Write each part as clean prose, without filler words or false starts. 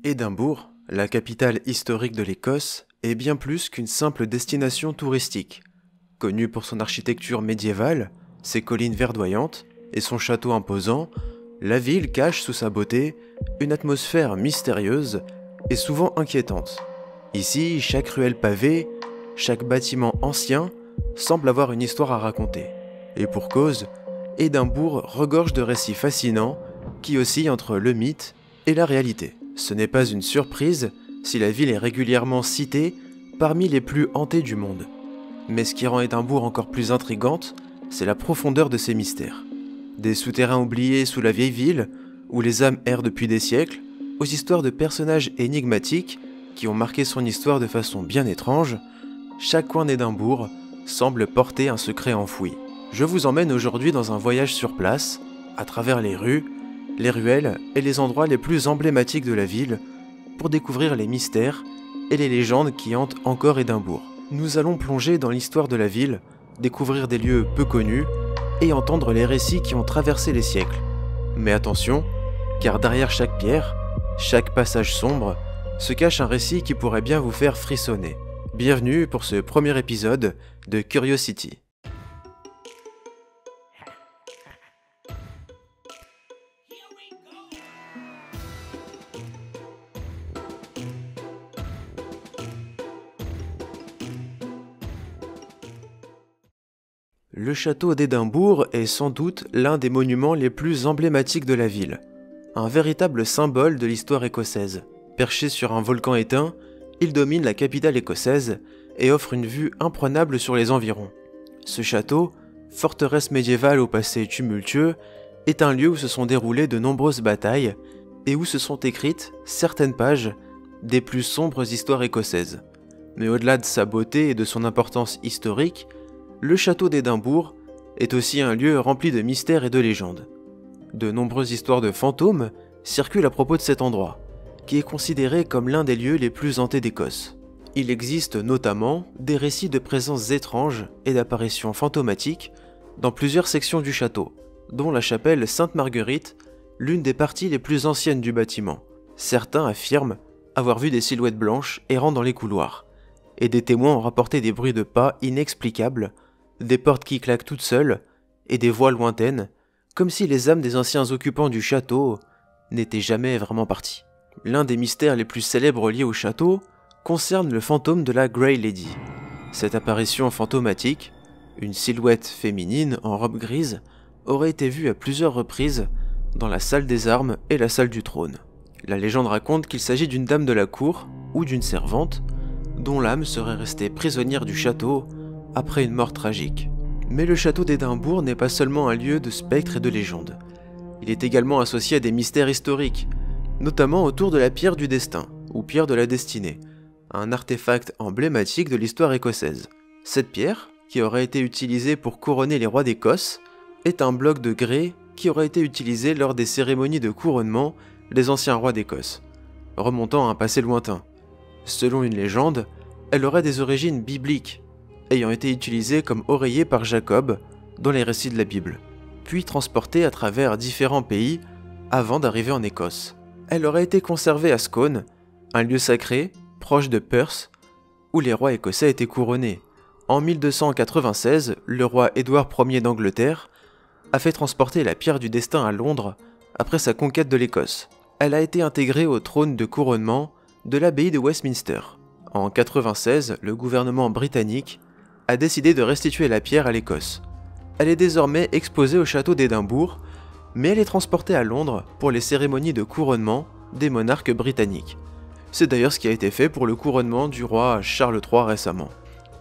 Édimbourg, la capitale historique de l'Écosse, est bien plus qu'une simple destination touristique. Connue pour son architecture médiévale, ses collines verdoyantes et son château imposant, la ville cache sous sa beauté une atmosphère mystérieuse et souvent inquiétante. Ici, chaque ruelle pavée, chaque bâtiment ancien semble avoir une histoire à raconter. Et pour cause, Édimbourg regorge de récits fascinants qui oscillent entre le mythe et la réalité. Ce n'est pas une surprise si la ville est régulièrement citée parmi les plus hantées du monde. Mais ce qui rend Édimbourg encore plus intrigante, c'est la profondeur de ses mystères. Des souterrains oubliés sous la vieille ville, où les âmes errent depuis des siècles, aux histoires de personnages énigmatiques qui ont marqué son histoire de façon bien étrange, chaque coin d'Édimbourg semble porter un secret enfoui. Je vous emmène aujourd'hui dans un voyage sur place, à travers les rues, les ruelles et les endroits les plus emblématiques de la ville, pour découvrir les mystères et les légendes qui hantent encore Édimbourg. Nous allons plonger dans l'histoire de la ville, découvrir des lieux peu connus et entendre les récits qui ont traversé les siècles. Mais attention, car derrière chaque pierre, chaque passage sombre, se cache un récit qui pourrait bien vous faire frissonner. Bienvenue pour ce premier épisode de Curiosity. Le château d'Édimbourg est sans doute l'un des monuments les plus emblématiques de la ville. Un véritable symbole de l'histoire écossaise. Perché sur un volcan éteint, il domine la capitale écossaise et offre une vue imprenable sur les environs. Ce château, forteresse médiévale au passé tumultueux, est un lieu où se sont déroulées de nombreuses batailles et où se sont écrites certaines pages des plus sombres histoires écossaises. Mais au-delà de sa beauté et de son importance historique, le château d'Édimbourg est aussi un lieu rempli de mystères et de légendes. De nombreuses histoires de fantômes circulent à propos de cet endroit, qui est considéré comme l'un des lieux les plus hantés d'Écosse. Il existe notamment des récits de présences étranges et d'apparitions fantomatiques dans plusieurs sections du château, dont la chapelle Sainte-Marguerite, l'une des parties les plus anciennes du bâtiment. Certains affirment avoir vu des silhouettes blanches errant dans les couloirs, et des témoins ont rapporté des bruits de pas inexplicables, des portes qui claquent toutes seules, et des voix lointaines, comme si les âmes des anciens occupants du château n'étaient jamais vraiment partis. L'un des mystères les plus célèbres liés au château concerne le fantôme de la Grey Lady. Cette apparition fantomatique, une silhouette féminine en robe grise, aurait été vue à plusieurs reprises dans la salle des armes et la salle du trône. La légende raconte qu'il s'agit d'une dame de la cour ou d'une servante, dont l'âme serait restée prisonnière du château après une mort tragique. Mais le château d'Édimbourg n'est pas seulement un lieu de spectres et de légendes. Il est également associé à des mystères historiques, notamment autour de la pierre du destin, ou pierre de la destinée, un artefact emblématique de l'histoire écossaise. Cette pierre, qui aurait été utilisée pour couronner les rois d'Écosse, est un bloc de grès qui aurait été utilisé lors des cérémonies de couronnement des anciens rois d'Écosse, remontant à un passé lointain. Selon une légende, elle aurait des origines bibliques, ayant été utilisée comme oreiller par Jacob dans les récits de la Bible, puis transportée à travers différents pays avant d'arriver en Écosse. Elle aurait été conservée à Scone, un lieu sacré, proche de Perth, où les rois écossais étaient couronnés. En 1296, le roi Édouard Ier d'Angleterre a fait transporter la pierre du destin à Londres après sa conquête de l'Écosse. Elle a été intégrée au trône de couronnement de l'abbaye de Westminster. En 1996, le gouvernement britannique a décidé de restituer la pierre à l'Écosse. Elle est désormais exposée au château d'Édimbourg, mais elle est transportée à Londres pour les cérémonies de couronnement des monarques britanniques. C'est d'ailleurs ce qui a été fait pour le couronnement du roi Charles III récemment.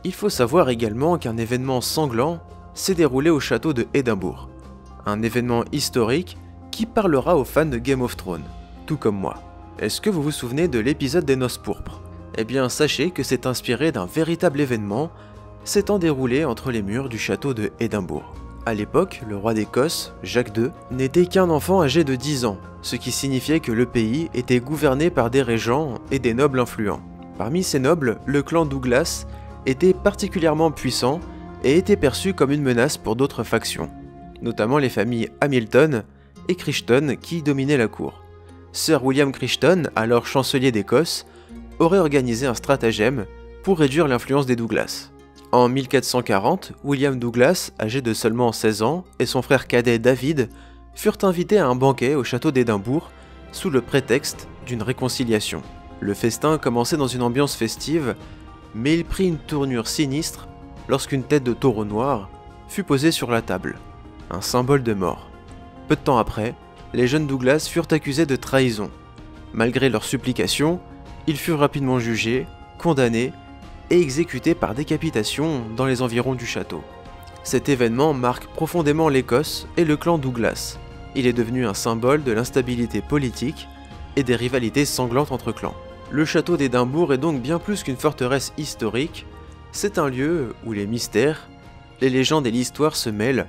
Il faut savoir également qu'un événement sanglant s'est déroulé au château de Édimbourg. Un événement historique qui parlera aux fans de Game of Thrones, tout comme moi. Est-ce que vous vous souvenez de l'épisode des Noces pourpres ? Eh bien, sachez que c'est inspiré d'un véritable événement s'étant déroulé entre les murs du château de Édimbourg. À l'époque, le roi d'Écosse, Jacques II, n'était qu'un enfant âgé de 10 ans, ce qui signifiait que le pays était gouverné par des régents et des nobles influents. Parmi ces nobles, le clan Douglas était particulièrement puissant et était perçu comme une menace pour d'autres factions, notamment les familles Hamilton et Crichton qui dominaient la cour. Sir William Crichton, alors chancelier d'Écosse, aurait organisé un stratagème pour réduire l'influence des Douglas. En 1440, William Douglas, âgé de seulement 16 ans, et son frère cadet David furent invités à un banquet au château d'Édimbourg sous le prétexte d'une réconciliation. Le festin commençait dans une ambiance festive, mais il prit une tournure sinistre lorsqu'une tête de taureau noir fut posée sur la table, un symbole de mort. Peu de temps après, les jeunes Douglas furent accusés de trahison. Malgré leurs supplications, ils furent rapidement jugés, condamnés et exécutés par décapitation dans les environs du château. Cet événement marque profondément l'Écosse et le clan Douglas. Il est devenu un symbole de l'instabilité politique et des rivalités sanglantes entre clans. Le château d'Édimbourg est donc bien plus qu'une forteresse historique, c'est un lieu où les mystères, les légendes et l'histoire se mêlent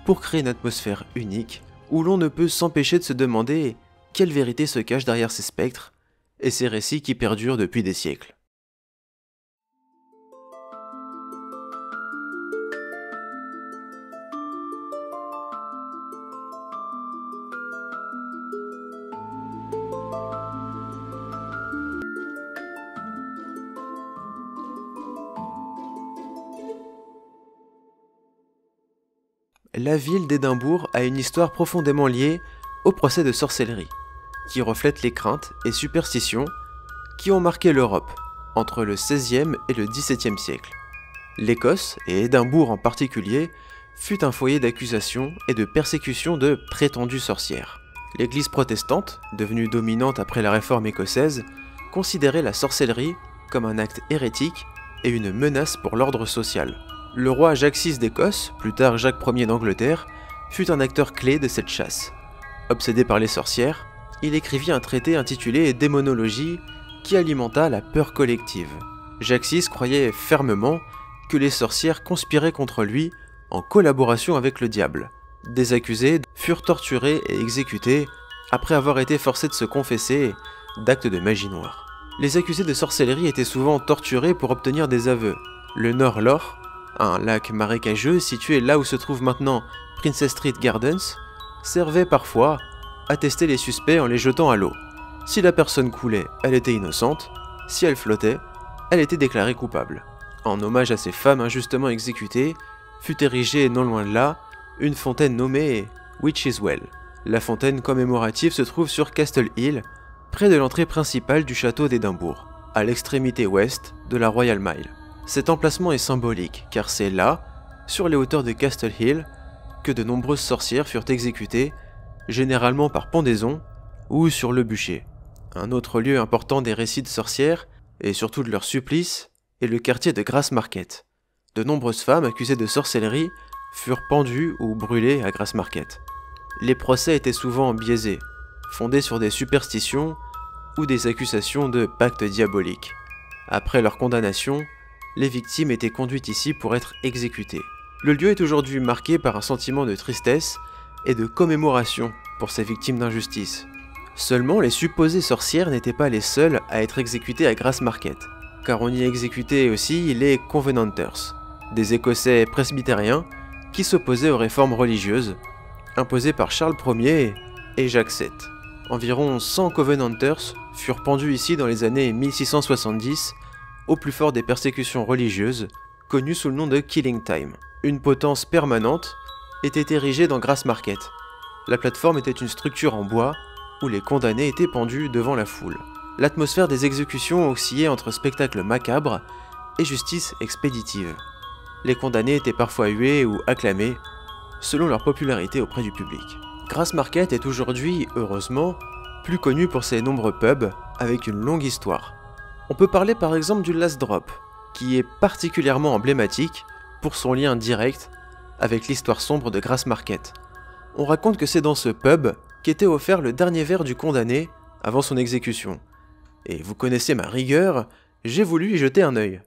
pour créer une atmosphère unique où l'on ne peut s'empêcher de se demander quelle vérité se cache derrière ces spectres et ces récits qui perdurent depuis des siècles. La ville d'Édimbourg a une histoire profondément liée au procès de sorcellerie, qui reflète les craintes et superstitions qui ont marqué l'Europe entre le XVIe et le XVIIe siècle. L'Écosse, et Édimbourg en particulier, fut un foyer d'accusations et de persécutions de prétendues sorcières. L'Église protestante, devenue dominante après la réforme écossaise, considérait la sorcellerie comme un acte hérétique et une menace pour l'ordre social. Le roi Jacques VI d'Écosse, plus tard Jacques Ier d'Angleterre, fut un acteur clé de cette chasse. Obsédé par les sorcières, il écrivit un traité intitulé Démonologie qui alimenta la peur collective. Jacques VI croyait fermement que les sorcières conspiraient contre lui en collaboration avec le diable. Des accusés furent torturés et exécutés après avoir été forcés de se confesser d'actes de magie noire. Les accusés de sorcellerie étaient souvent torturés pour obtenir des aveux. Le Nord Loch, un lac marécageux situé là où se trouve maintenant Princess Street Gardens, servait parfois à tester les suspects en les jetant à l'eau. Si la personne coulait, elle était innocente, si elle flottait, elle était déclarée coupable. En hommage à ces femmes injustement exécutées, fut érigée non loin de là une fontaine nommée Witch's Well. La fontaine commémorative se trouve sur Castle Hill, près de l'entrée principale du château d'Édimbourg, à l'extrémité ouest de la Royal Mile. Cet emplacement est symbolique, car c'est là, sur les hauteurs de Castle Hill, que de nombreuses sorcières furent exécutées, généralement par pendaison ou sur le bûcher. Un autre lieu important des récits de sorcières, et surtout de leur supplice, est le quartier de Grassmarket. De nombreuses femmes accusées de sorcellerie furent pendues ou brûlées à Grassmarket. Les procès étaient souvent biaisés, fondés sur des superstitions ou des accusations de pactes diaboliques. Après leur condamnation, les victimes étaient conduites ici pour être exécutées. Le lieu est aujourd'hui marqué par un sentiment de tristesse et de commémoration pour ces victimes d'injustice. Seulement, les supposées sorcières n'étaient pas les seules à être exécutées à Grassmarket, car on y exécutait aussi les Covenanters, des Écossais presbytériens qui s'opposaient aux réformes religieuses imposées par Charles Ier et Jacques VII. Environ 100 Covenanters furent pendus ici dans les années 1670, au plus fort des persécutions religieuses, connues sous le nom de Killing Time. Une potence permanente était érigée dans Grassmarket. La plateforme était une structure en bois où les condamnés étaient pendus devant la foule. L'atmosphère des exécutions oscillait entre spectacle macabre et justice expéditive. Les condamnés étaient parfois hués ou acclamés, selon leur popularité auprès du public. Grassmarket est aujourd'hui, heureusement, plus connu pour ses nombreux pubs avec une longue histoire. On peut parler par exemple du Last Drop, qui est particulièrement emblématique pour son lien direct avec l'histoire sombre de Grassmarket. On raconte que c'est dans ce pub qu'était offert le dernier verre du condamné avant son exécution. Et vous connaissez ma rigueur, j'ai voulu y jeter un œil.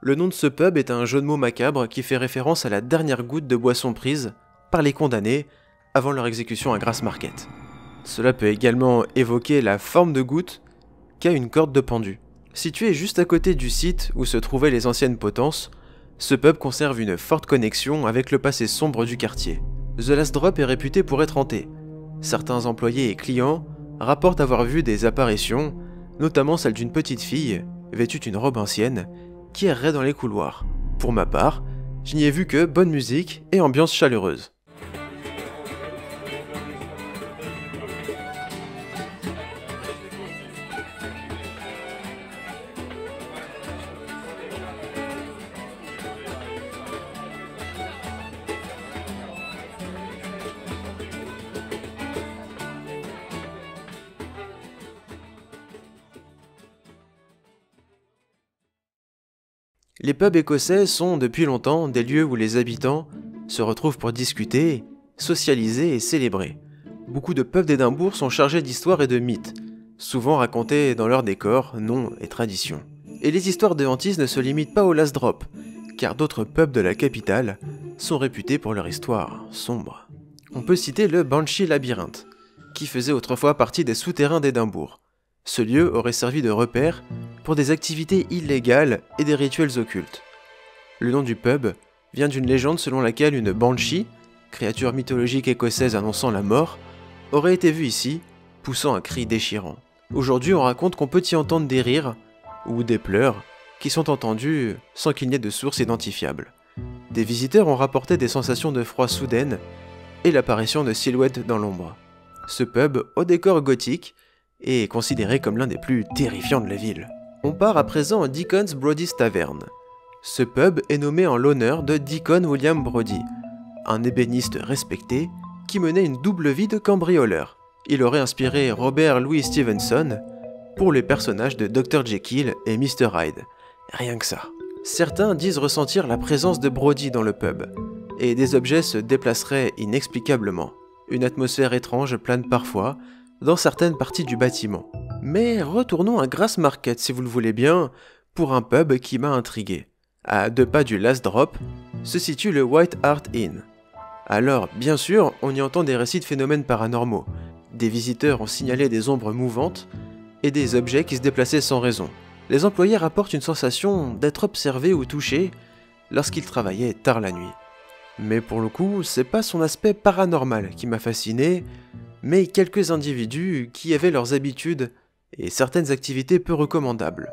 Le nom de ce pub est un jeu de mots macabre qui fait référence à la dernière goutte de boisson prise par les condamnés avant leur exécution à Grassmarket. Cela peut également évoquer la forme de goutte qu'a une corde de pendu. Situé juste à côté du site où se trouvaient les anciennes potences, Ce pub conserve une forte connexion avec le passé sombre du quartier. The Last Drop est réputé pour être hanté. Certains employés et clients rapportent avoir vu des apparitions, notamment celle d'une petite fille, vêtue d'une robe ancienne, qui errait dans les couloirs. Pour ma part, je n'y ai vu que bonne musique et ambiance chaleureuse. Les pubs écossais sont depuis longtemps des lieux où les habitants se retrouvent pour discuter, socialiser et célébrer. Beaucoup de pubs d'Édimbourg sont chargés d'histoires et de mythes, souvent racontés dans leur décor, noms et traditions. Et les histoires de hantise ne se limitent pas au Last Drop, car d'autres pubs de la capitale sont réputés pour leur histoire sombre. On peut citer le Banshee Labyrinthe, qui faisait autrefois partie des souterrains d'Édimbourg. Ce lieu aurait servi de repère pour des activités illégales et des rituels occultes. Le nom du pub vient d'une légende selon laquelle une banshee, créature mythologique écossaise annonçant la mort, aurait été vue ici, poussant un cri déchirant. Aujourd'hui, on raconte qu'on peut y entendre des rires ou des pleurs qui sont entendus sans qu'il n'y ait de source identifiable. Des visiteurs ont rapporté des sensations de froid soudaines et l'apparition de silhouettes dans l'ombre. Ce pub, au décor gothique, est considéré comme l'un des plus terrifiants de la ville. On part à présent au Deacon's Brody's Tavern. Ce pub est nommé en l'honneur de Deacon William Brody, un ébéniste respecté qui menait une double vie de cambrioleur. Il aurait inspiré Robert Louis Stevenson pour les personnages de Dr. Jekyll et Mr. Hyde. Rien que ça. Certains disent ressentir la présence de Brody dans le pub, et des objets se déplaceraient inexplicablement. Une atmosphère étrange plane parfois dans certaines parties du bâtiment. Mais retournons à Grassmarket si vous le voulez bien, pour un pub qui m'a intrigué. À 2 pas du Last Drop se situe le White Hart Inn. Alors, bien sûr, on y entend des récits de phénomènes paranormaux. Des visiteurs ont signalé des ombres mouvantes et des objets qui se déplaçaient sans raison. Les employés rapportent une sensation d'être observés ou touchés lorsqu'ils travaillaient tard la nuit. Mais pour le coup, c'est pas son aspect paranormal qui m'a fasciné, mais quelques individus qui avaient leurs habitudes et certaines activités peu recommandables.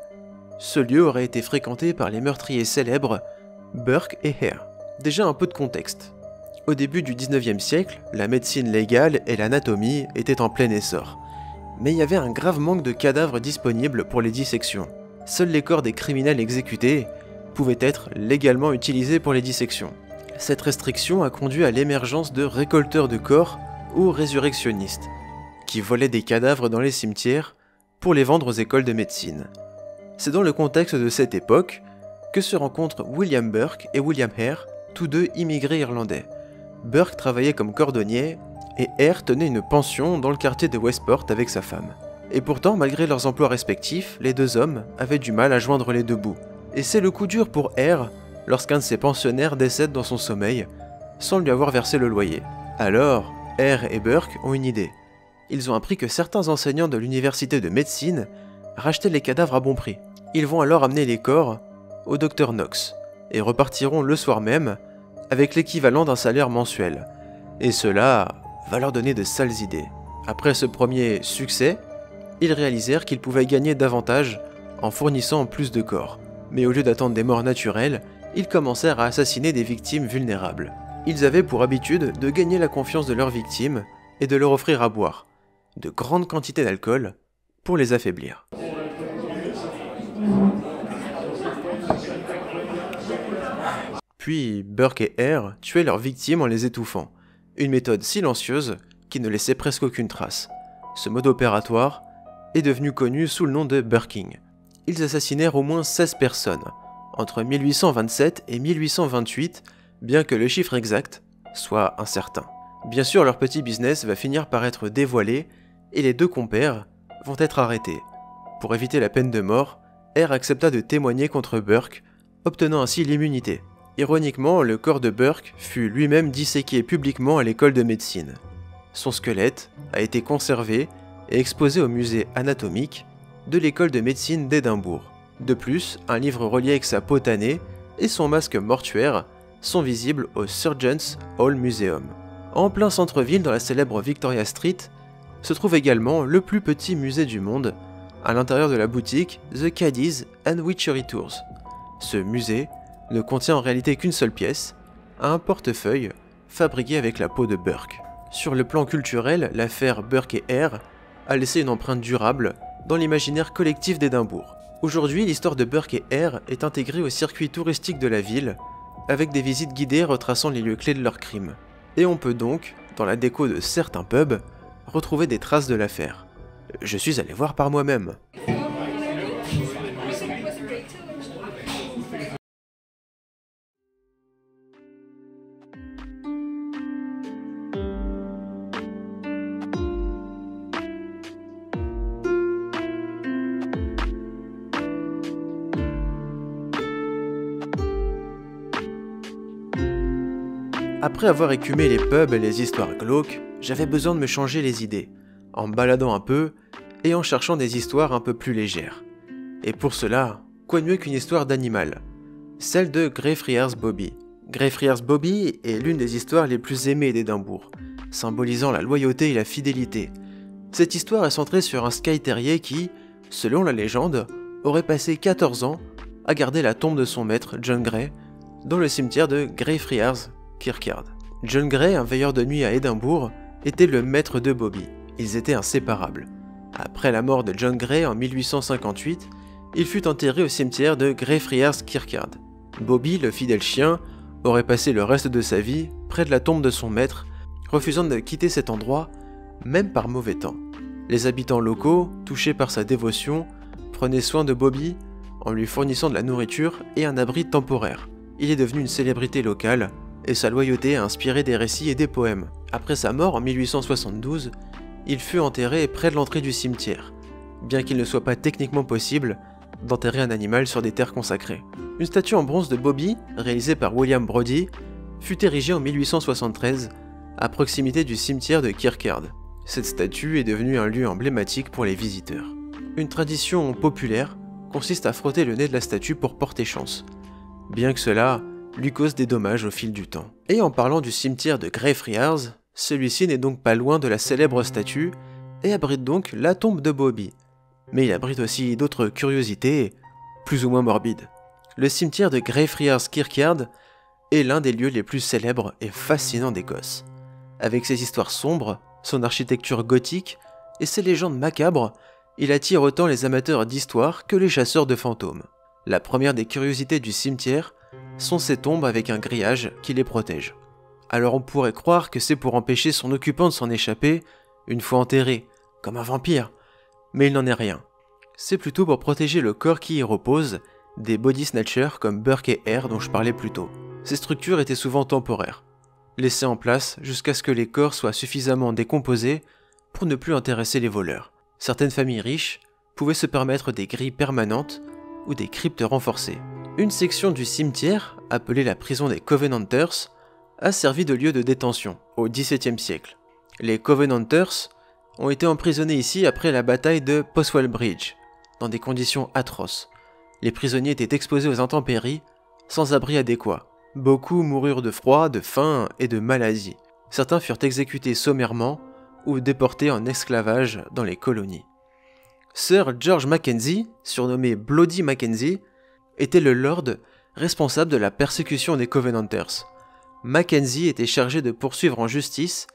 Ce lieu aurait été fréquenté par les meurtriers célèbres Burke et Hare. Déjà un peu de contexte. Au début du 19e siècle, la médecine légale et l'anatomie étaient en plein essor. Mais il y avait un grave manque de cadavres disponibles pour les dissections. Seuls les corps des criminels exécutés pouvaient être légalement utilisés pour les dissections. Cette restriction a conduit à l'émergence de récolteurs de corps ou résurrectionnistes, qui volaient des cadavres dans les cimetières pour les vendre aux écoles de médecine. C'est dans le contexte de cette époque que se rencontrent William Burke et William Hare, tous deux immigrés irlandais. Burke travaillait comme cordonnier et Hare tenait une pension dans le quartier de Westport avec sa femme. Et pourtant, malgré leurs emplois respectifs, les deux hommes avaient du mal à joindre les deux bouts. Et c'est le coup dur pour Hare lorsqu'un de ses pensionnaires décède dans son sommeil, sans lui avoir versé le loyer. Alors, Hare et Burke ont une idée. Ils ont appris que certains enseignants de l'université de médecine rachetaient les cadavres à bon prix. Ils vont alors amener les corps au docteur Knox, et repartiront le soir même avec l'équivalent d'un salaire mensuel. Et cela va leur donner de sales idées. Après ce premier succès, ils réalisèrent qu'ils pouvaient gagner davantage en fournissant plus de corps. Mais au lieu d'attendre des morts naturelles, ils commencèrent à assassiner des victimes vulnérables. Ils avaient pour habitude de gagner la confiance de leurs victimes et de leur offrir à boire de grandes quantités d'alcool pour les affaiblir. Puis Burke et Hare tuaient leurs victimes en les étouffant, une méthode silencieuse qui ne laissait presque aucune trace. Ce mode opératoire est devenu connu sous le nom de burking. Ils assassinèrent au moins 16 personnes, entre 1827 et 1828, bien que le chiffre exact soit incertain. Bien sûr, leur petit business va finir par être dévoilé et les deux compères vont être arrêtés. Pour éviter la peine de mort, Hare accepta de témoigner contre Burke, obtenant ainsi l'immunité. Ironiquement, le corps de Burke fut lui-même disséqué publiquement à l'école de médecine. Son squelette a été conservé et exposé au musée anatomique de l'école de médecine d'Édimbourg. De plus, un livre relié avec sa peau tannée et son masque mortuaire sont visibles au Surgeons Hall Museum. En plein centre-ville, dans la célèbre Victoria Street, se trouve également le plus petit musée du monde, à l'intérieur de la boutique The Caddies and Witchery Tours. Ce musée ne contient en réalité qu'une seule pièce, un portefeuille fabriqué avec la peau de Burke. Sur le plan culturel, l'affaire Burke et Hare a laissé une empreinte durable dans l'imaginaire collectif d'Édimbourg. Aujourd'hui, l'histoire de Burke et Hare est intégrée au circuit touristique de la ville, avec des visites guidées retraçant les lieux clés de leur crime. Et on peut donc, dans la déco de certains pubs, retrouver des traces de l'affaire. Je suis allé voir par moi-même. Après avoir écumé les pubs et les histoires glauques, j'avais besoin de me changer les idées, en me baladant un peu et en cherchant des histoires un peu plus légères. Et pour cela, quoi de mieux qu'une histoire d'animal, celle de Greyfriars Bobby. Greyfriars Bobby est l'une des histoires les plus aimées d'Édimbourg, symbolisant la loyauté et la fidélité. Cette histoire est centrée sur un Skye Terrier qui, selon la légende, aurait passé 14 ans à garder la tombe de son maître, John Grey, dans le cimetière de Greyfriars Kirkyard. John Grey, un veilleur de nuit à Édimbourg, était le maître de Bobby. Ils étaient inséparables. Après la mort de John Grey en 1858, il fut enterré au cimetière de Greyfriars Kirkyard. Bobby, le fidèle chien, aurait passé le reste de sa vie près de la tombe de son maître, refusant de quitter cet endroit, même par mauvais temps. Les habitants locaux, touchés par sa dévotion, prenaient soin de Bobby en lui fournissant de la nourriture et un abri temporaire. Il est devenu une célébrité locale, et sa loyauté a inspiré des récits et des poèmes. Après sa mort en 1872, il fut enterré près de l'entrée du cimetière, bien qu'il ne soit pas techniquement possible d'enterrer un animal sur des terres consacrées. Une statue en bronze de Bobby, réalisée par William Brodie, fut érigée en 1873 à proximité du cimetière de Kirkyard. Cette statue est devenue un lieu emblématique pour les visiteurs. Une tradition populaire consiste à frotter le nez de la statue pour porter chance, bien que cela lui cause des dommages au fil du temps. Et en parlant du cimetière de Greyfriars, celui-ci n'est donc pas loin de la célèbre statue et abrite donc la tombe de Bobby. Mais il abrite aussi d'autres curiosités, plus ou moins morbides. Le cimetière de Greyfriars Kirkyard est l'un des lieux les plus célèbres et fascinants d'Écosse. Avec ses histoires sombres, son architecture gothique et ses légendes macabres, il attire autant les amateurs d'histoire que les chasseurs de fantômes. La première des curiosités du cimetière sont ces tombes avec un grillage qui les protège. Alors on pourrait croire que c'est pour empêcher son occupant de s'en échapper une fois enterré, comme un vampire, mais il n'en est rien. C'est plutôt pour protéger le corps qui y repose des body snatchers comme Burke et Hare dont je parlais plus tôt. Ces structures étaient souvent temporaires, laissées en place jusqu'à ce que les corps soient suffisamment décomposés pour ne plus intéresser les voleurs. Certaines familles riches pouvaient se permettre des grilles permanentes ou des cryptes renforcées. Une section du cimetière, appelée la prison des Covenanters, a servi de lieu de détention au XVIIe siècle. Les Covenanters ont été emprisonnés ici après la bataille de Poswell Bridge, dans des conditions atroces. Les prisonniers étaient exposés aux intempéries, sans abri adéquat. Beaucoup moururent de froid, de faim et de maladie. Certains furent exécutés sommairement ou déportés en esclavage dans les colonies. Sir George Mackenzie, surnommé Bloody Mackenzie, était le lord responsable de la persécution des Covenanters. Mackenzie était chargé de poursuivre en justice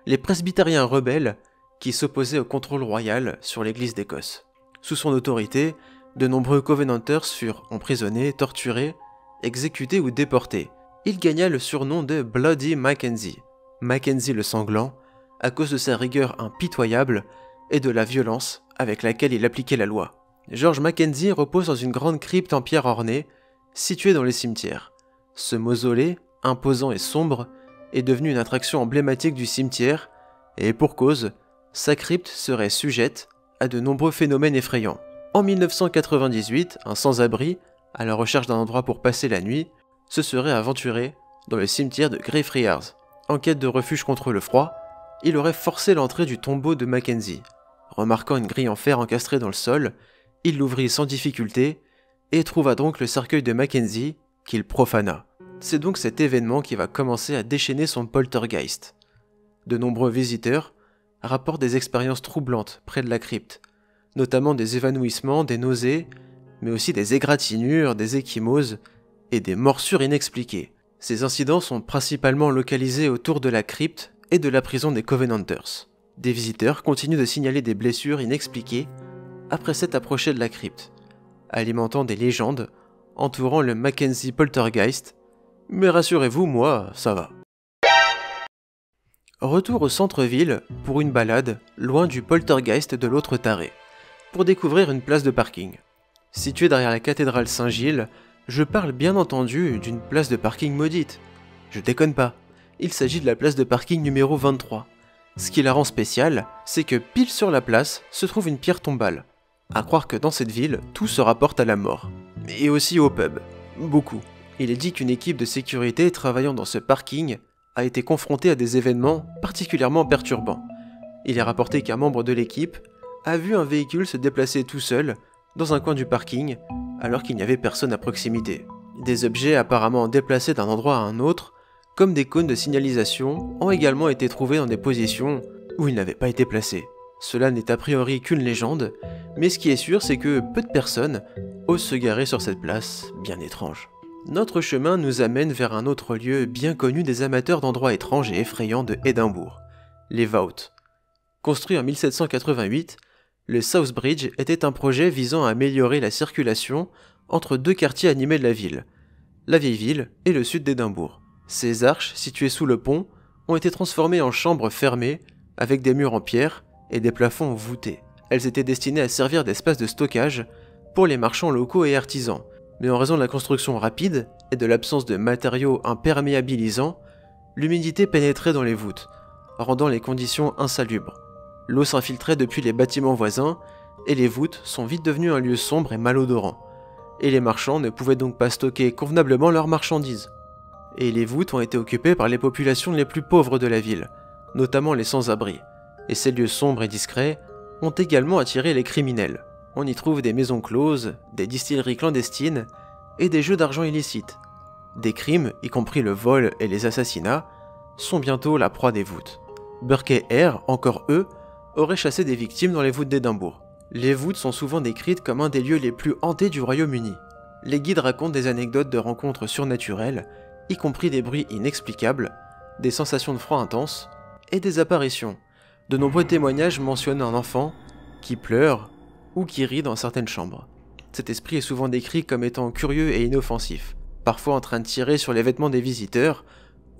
les presbytériens rebelles qui s'opposaient au contrôle royal sur l'Église d'Écosse. Sous son autorité, de nombreux Covenanters furent emprisonnés, torturés, exécutés ou déportés. Il gagna le surnom de Bloody Mackenzie, Mackenzie le sanglant, à cause de sa rigueur impitoyable et de la violence avec laquelle il appliquait la loi. George Mackenzie repose dans une grande crypte en pierre ornée, située dans les cimetières. Ce mausolée, imposant et sombre, est devenu une attraction emblématique du cimetière, et pour cause, sa crypte serait sujette à de nombreux phénomènes effrayants. En 1998, un sans-abri, à la recherche d'un endroit pour passer la nuit, se serait aventuré dans le cimetière de Greyfriars. En quête de refuge contre le froid, il aurait forcé l'entrée du tombeau de Mackenzie. Remarquant une grille en fer encastrée dans le sol, il l'ouvrit sans difficulté et trouva donc le cercueil de Mackenzie qu'il profana. C'est donc cet événement qui va commencer à déchaîner son poltergeist. De nombreux visiteurs rapportent des expériences troublantes près de la crypte, notamment des évanouissements, des nausées, mais aussi des égratignures, des ecchymoses et des morsures inexpliquées. Ces incidents sont principalement localisés autour de la crypte et de la prison des Covenanters. Des visiteurs continuent de signaler des blessures inexpliquées après s'être approchés de la crypte, alimentant des légendes entourant le Mackenzie Poltergeist, mais rassurez-vous, moi, ça va. Retour au centre-ville pour une balade, loin du poltergeist de l'autre taré, pour découvrir une place de parking. Située derrière la cathédrale Saint-Gilles, je parle bien entendu d'une place de parking maudite. Je déconne pas, il s'agit de la place de parking numéro 23. Ce qui la rend spéciale, c'est que pile sur la place se trouve une pierre tombale. À croire que dans cette ville, tout se rapporte à la mort. Et aussi au pub. Beaucoup. Il est dit qu'une équipe de sécurité travaillant dans ce parking a été confrontée à des événements particulièrement perturbants. Il est rapporté qu'un membre de l'équipe a vu un véhicule se déplacer tout seul dans un coin du parking alors qu'il n'y avait personne à proximité. Des objets apparemment déplacés d'un endroit à un autre, comme des cônes de signalisation, ont également été trouvés dans des positions où ils n'avaient pas été placés. Cela n'est a priori qu'une légende, mais ce qui est sûr c'est que peu de personnes osent se garer sur cette place bien étrange. Notre chemin nous amène vers un autre lieu bien connu des amateurs d'endroits étranges et effrayants de Édimbourg, les Vaults. Construit en 1788, le South Bridge était un projet visant à améliorer la circulation entre deux quartiers animés de la ville, la vieille ville et le sud d'Édimbourg. Ces arches, situées sous le pont, ont été transformées en chambres fermées, avec des murs en pierre et des plafonds voûtés. Elles étaient destinées à servir d'espace de stockage pour les marchands locaux et artisans, mais en raison de la construction rapide et de l'absence de matériaux imperméabilisants, l'humidité pénétrait dans les voûtes, rendant les conditions insalubres. L'eau s'infiltrait depuis les bâtiments voisins, et les voûtes sont vite devenues un lieu sombre et malodorant, et les marchands ne pouvaient donc pas stocker convenablement leurs marchandises. Et les voûtes ont été occupées par les populations les plus pauvres de la ville, notamment les sans-abri, et ces lieux sombres et discrets ont également attiré les criminels. On y trouve des maisons closes, des distilleries clandestines et des jeux d'argent illicites. Des crimes, y compris le vol et les assassinats, sont bientôt la proie des voûtes. Burke et Hare, encore eux, auraient chassé des victimes dans les voûtes d'Édimbourg. Les voûtes sont souvent décrites comme un des lieux les plus hantés du Royaume-Uni. Les guides racontent des anecdotes de rencontres surnaturelles, y compris des bruits inexplicables, des sensations de froid intense et des apparitions. De nombreux témoignages mentionnent un enfant qui pleure ou qui rit dans certaines chambres. Cet esprit est souvent décrit comme étant curieux et inoffensif, parfois en train de tirer sur les vêtements des visiteurs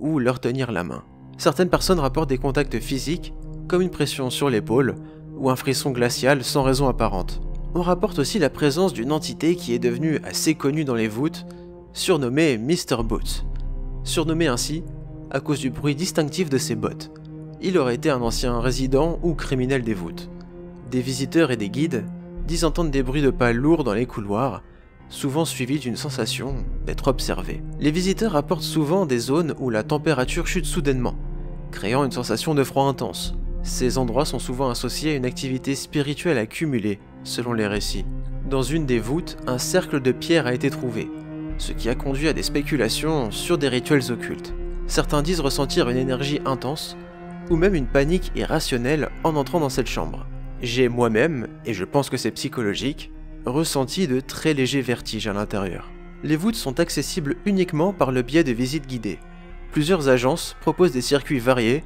ou leur tenir la main. Certaines personnes rapportent des contacts physiques, comme une pression sur l'épaule ou un frisson glacial sans raison apparente. On rapporte aussi la présence d'une entité qui est devenue assez connue dans les voûtes, surnommée Mr. Boots. Surnommé ainsi à cause du bruit distinctif de ses bottes. Il aurait été un ancien résident ou criminel des voûtes. Des visiteurs et des guides disent entendre des bruits de pas lourds dans les couloirs, souvent suivis d'une sensation d'être observé. Les visiteurs rapportent souvent des zones où la température chute soudainement, créant une sensation de froid intense. Ces endroits sont souvent associés à une activité spirituelle accumulée, selon les récits. Dans une des voûtes, un cercle de pierre a été trouvé, ce qui a conduit à des spéculations sur des rituels occultes. Certains disent ressentir une énergie intense, ou même une panique irrationnelle en entrant dans cette chambre. J'ai moi-même, et je pense que c'est psychologique, ressenti de très légers vertiges à l'intérieur. Les voûtes sont accessibles uniquement par le biais de visites guidées. Plusieurs agences proposent des circuits variés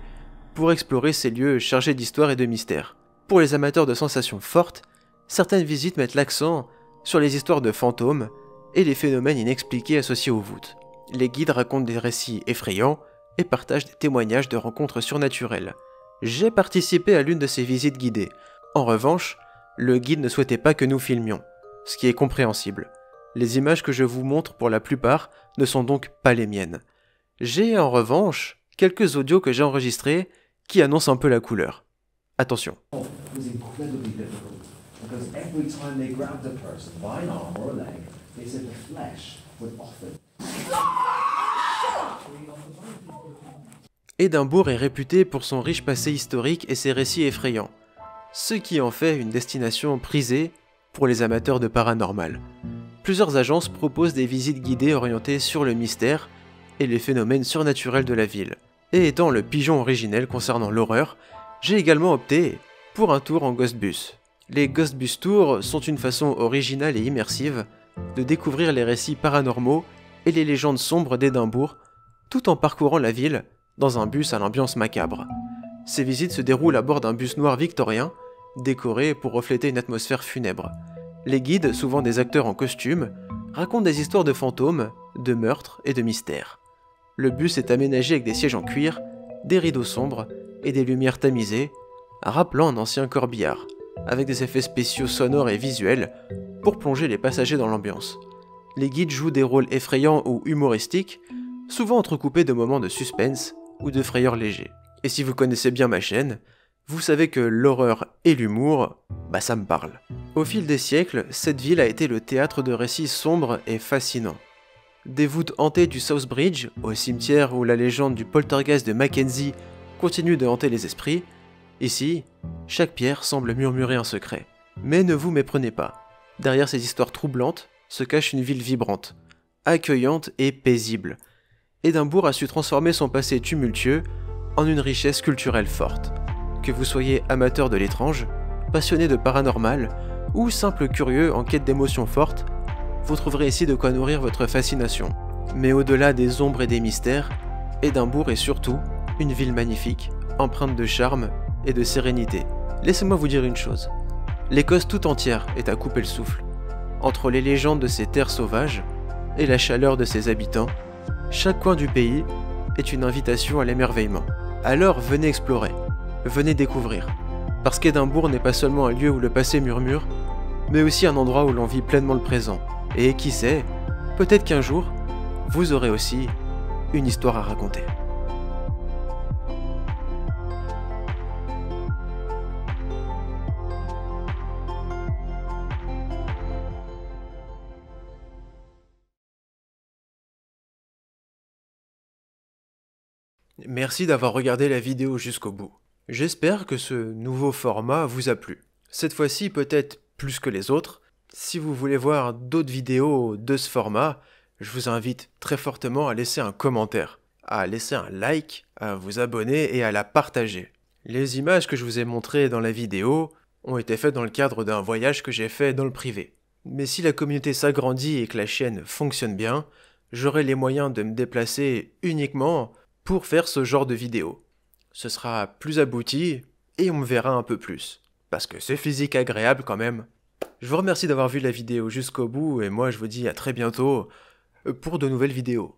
pour explorer ces lieux chargés d'histoire et de mystère. Pour les amateurs de sensations fortes, certaines visites mettent l'accent sur les histoires de fantômes et les phénomènes inexpliqués associés aux voûtes. Les guides racontent des récits effrayants et partagent des témoignages de rencontres surnaturelles. J'ai participé à l'une de ces visites guidées. En revanche, le guide ne souhaitait pas que nous filmions, ce qui est compréhensible. Les images que je vous montre pour la plupart ne sont donc pas les miennes. J'ai en revanche quelques audios que j'ai enregistrés qui annoncent un peu la couleur. Attention. Édimbourg est réputé pour son riche passé historique et ses récits effrayants, ce qui en fait une destination prisée pour les amateurs de paranormal. Plusieurs agences proposent des visites guidées orientées sur le mystère et les phénomènes surnaturels de la ville. Et étant le pigeon originel concernant l'horreur, j'ai également opté pour un tour en Ghost Bus. Les Ghost Bus Tours sont une façon originale et immersive de découvrir les récits paranormaux et les légendes sombres d'Édimbourg, tout en parcourant la ville dans un bus à l'ambiance macabre. Ces visites se déroulent à bord d'un bus noir victorien, décoré pour refléter une atmosphère funèbre. Les guides, souvent des acteurs en costume, racontent des histoires de fantômes, de meurtres et de mystères. Le bus est aménagé avec des sièges en cuir, des rideaux sombres et des lumières tamisées, rappelant un ancien corbillard, avec des effets spéciaux sonores et visuels pour plonger les passagers dans l'ambiance. Les guides jouent des rôles effrayants ou humoristiques, souvent entrecoupés de moments de suspense ou de frayeur léger. Et si vous connaissez bien ma chaîne, vous savez que l'horreur et l'humour, ça me parle. Au fil des siècles, cette ville a été le théâtre de récits sombres et fascinants. Des voûtes hantées du South Bridge, au cimetière où la légende du poltergeist de Mackenzie continue de hanter les esprits, ici, chaque pierre semble murmurer un secret. Mais ne vous méprenez pas, derrière ces histoires troublantes se cache une ville vibrante, accueillante et paisible. Édimbourg a su transformer son passé tumultueux en une richesse culturelle forte. Que vous soyez amateur de l'étrange, passionné de paranormal ou simple curieux en quête d'émotions fortes, vous trouverez ici de quoi nourrir votre fascination. Mais au-delà des ombres et des mystères, Édimbourg est surtout une ville magnifique, empreinte de charme et de sérénité. Laissez-moi vous dire une chose, l'Écosse tout entière est à couper le souffle. Entre les légendes de ces terres sauvages et la chaleur de ses habitants, chaque coin du pays est une invitation à l'émerveillement. Alors venez explorer, venez découvrir. Parce qu'Édimbourg n'est pas seulement un lieu où le passé murmure, mais aussi un endroit où l'on vit pleinement le présent. Et qui sait, peut-être qu'un jour, vous aurez aussi une histoire à raconter. Merci d'avoir regardé la vidéo jusqu'au bout. J'espère que ce nouveau format vous a plu. Cette fois-ci peut-être plus que les autres. Si vous voulez voir d'autres vidéos de ce format, je vous invite très fortement à laisser un commentaire, à laisser un like, à vous abonner et à la partager. Les images que je vous ai montrées dans la vidéo ont été faites dans le cadre d'un voyage que j'ai fait dans le privé. Mais si la communauté s'agrandit et que la chaîne fonctionne bien, j'aurai les moyens de me déplacer uniquement pour faire ce genre de vidéo. Ce sera plus abouti et on me verra un peu plus. Parce que c'est physique agréable quand même. Je vous remercie d'avoir vu la vidéo jusqu'au bout et moi je vous dis à très bientôt pour de nouvelles vidéos.